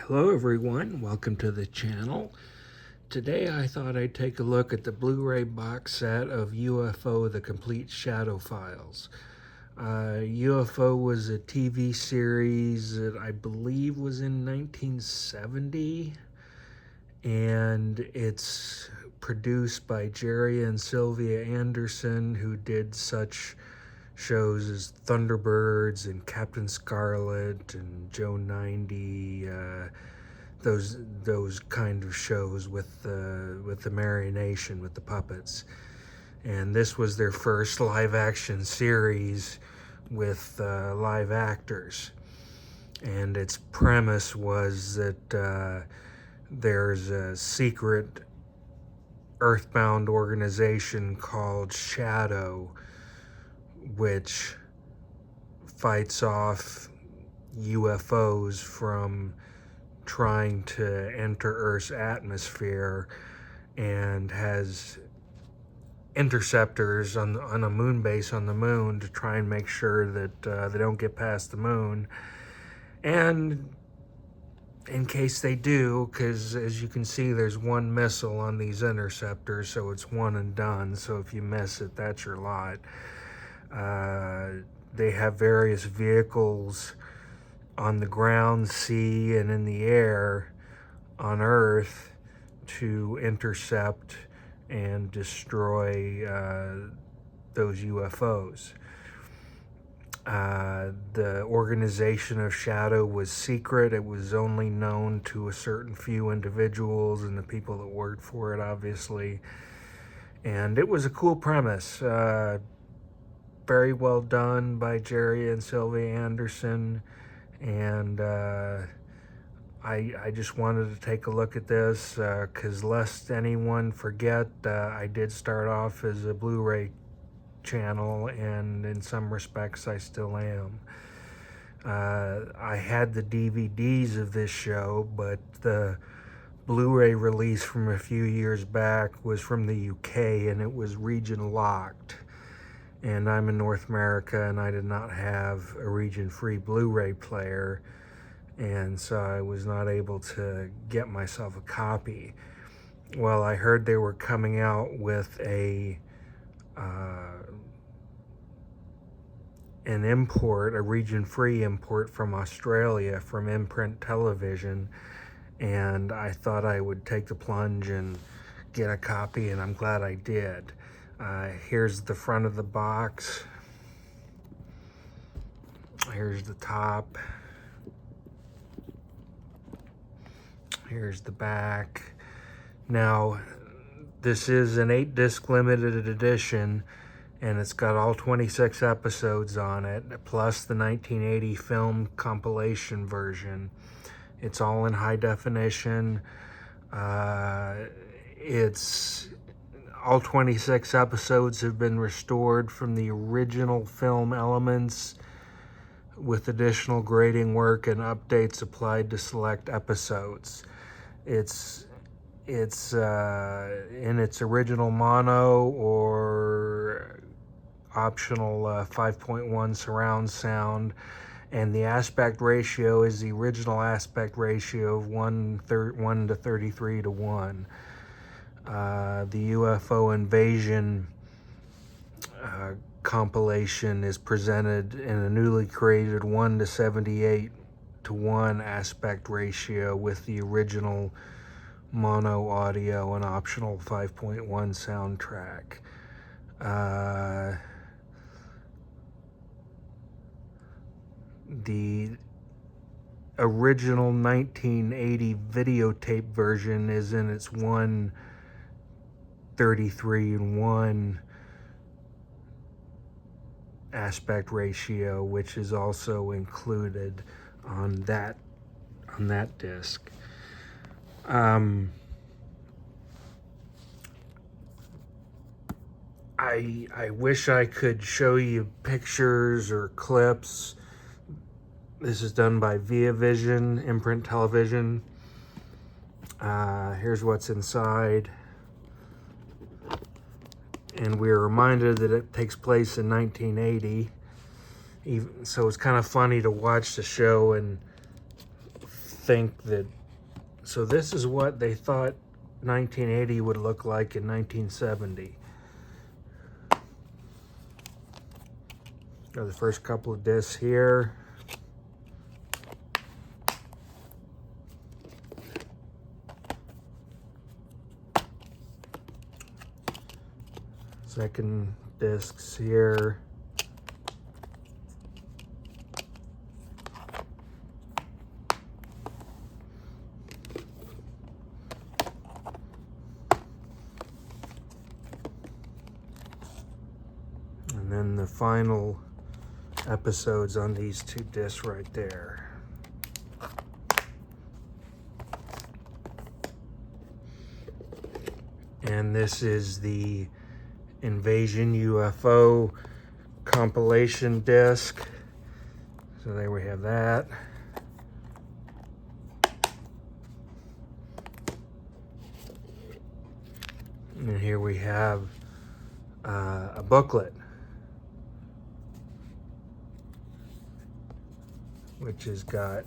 Hello everyone, welcome to the channel. Today I thought I'd take a look at the Blu Ray box set of UFO The Complete Shadow Files. UFO was a TV series that I believe was in 1970, and it's produced by Jerry and Sylvia Anderson, who did such shows as Thunderbirds and Captain Scarlet and Joe 90, those kind of shows with the Marionation, with the puppets. And this was their first live action series with live actors. And its premise was that there's a secret earthbound organization called SHADO, which fights off UFOs from trying to enter Earth's atmosphere, and has interceptors on a moon base on the moon to try and make sure that they don't get past the moon. And in case they do, because as you can see, there's one missile on these interceptors, so it's one and done. So if you miss it, that's your lot. They have various vehicles on the ground, sea, and in the air on Earth to intercept and destroy those UFOs. The organization of SHADO was secret. It was only known to a certain few individuals and the people that worked for it, obviously. And it was a cool premise. Very well done by Jerry and Sylvia Anderson, and I just wanted to take a look at this because lest anyone forget, I did start off as a Blu Ray channel, and in some respects I still am. I had the DVDs of this show, but the Blu Ray release from a few years back was from the UK, and it was region locked. And I'm in North America, and I did not have a region-free Blu Ray player, and so I was not able to get myself a copy. Well, I heard they were coming out with an import, a region-free import from Australia, from Imprint Television, and I thought I would take the plunge and get a copy, and I'm glad I did. Here's the front of the box. Here's the top. Here's the back. Now, this is an 8-disc limited edition, and it's got all 26 episodes on it, plus the 1980 film compilation version. It's all in high definition. All 26 episodes have been restored from the original film elements, with additional grading work and updates applied to select episodes. It's in its original mono or optional 5.1 surround sound, and the aspect ratio is the original aspect ratio of 1 to 33 to 1. The UFO Invasion compilation is presented in a newly created 1 to 78 to 1 aspect ratio with the original mono audio and optional 5.1 soundtrack. The original 1980 videotape version is in its 1:33 and 1 aspect ratio, which is also included on that disc. I wish I could show you pictures or clips. This is done by Via Vision, Imprint Television. Here's what's inside. And we're reminded that it takes place in 1980. So it's kind of funny to watch the show and think that So this is what they thought 1980 would look like in 1970. The first couple of discs here. Second discs here. And then the final episodes on these two discs right there. And this is the Invasion UFO compilation disc. So there we have that. And here we have a booklet, which has got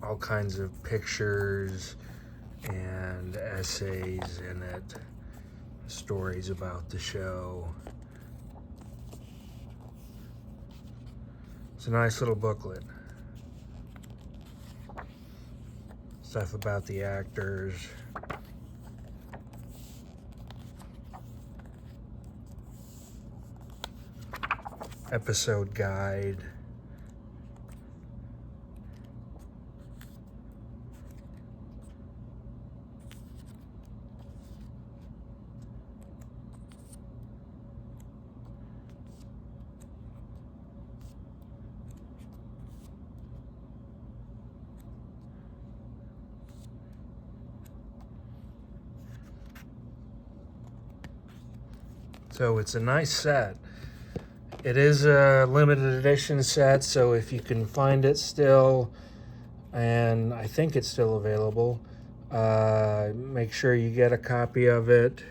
all kinds of pictures and essays in it, stories about the show. It's a nice little booklet. Stuff about the actors. Episode guide. So it's a nice set. It is a limited edition set, so if you can find it still, and I think it's still available, make sure you get a copy of it.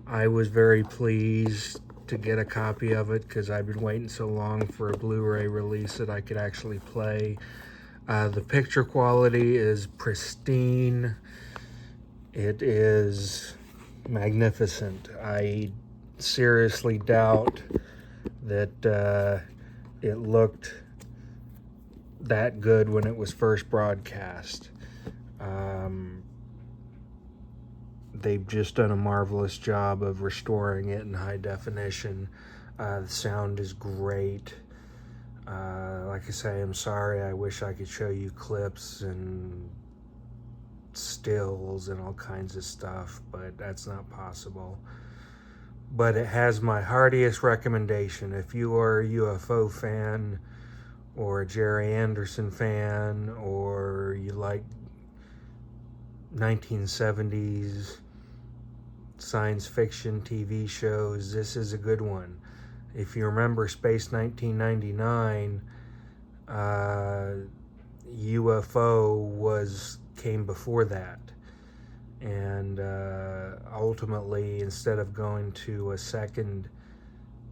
I was very pleased to get a copy of it because I've been waiting so long for a Blu Ray release that I could actually play. The picture quality is pristine. It is magnificent. I seriously doubt that it looked that good when it was first broadcast. They've just done a marvelous job of restoring it in high definition. The sound is great. Like I say, I'm sorry. I wish I could show you clips and stills and all kinds of stuff, but that's not possible. But it has my heartiest recommendation. If you are a UFO fan or a Jerry Anderson fan, or you like 1970s science fiction TV shows, this is a good one. If you remember Space 1999, UFO came before that, and ultimately, instead of going to a second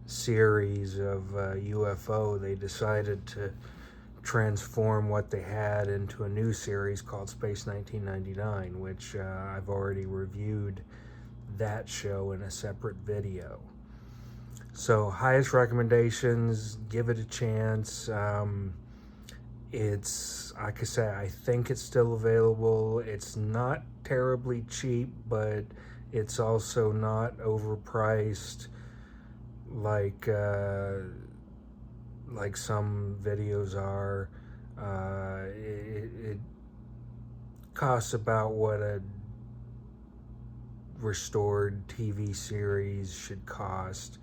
series of UFO, they decided to transform what they had into a new series called Space 1999, which I've already reviewed that show in a separate video. So highest recommendations, give it a chance. It's, like I say, I think it's still available. It's not terribly cheap, but it's also not overpriced like some videos are. It costs about what a restored TV series should cost.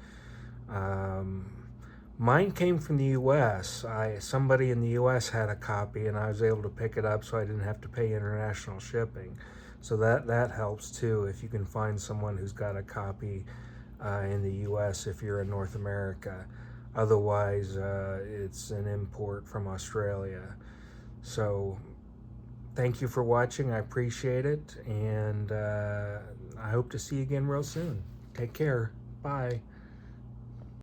Mine came from the US. Somebody in the US had a copy, and I was able to pick it up, so I didn't have to pay international shipping. So that helps too, if you can find someone who's got a copy in the US if you're in North America. Otherwise, it's an import from Australia. So thank you for watching. I appreciate it, and I hope to see you again real soon. Take care. Bye.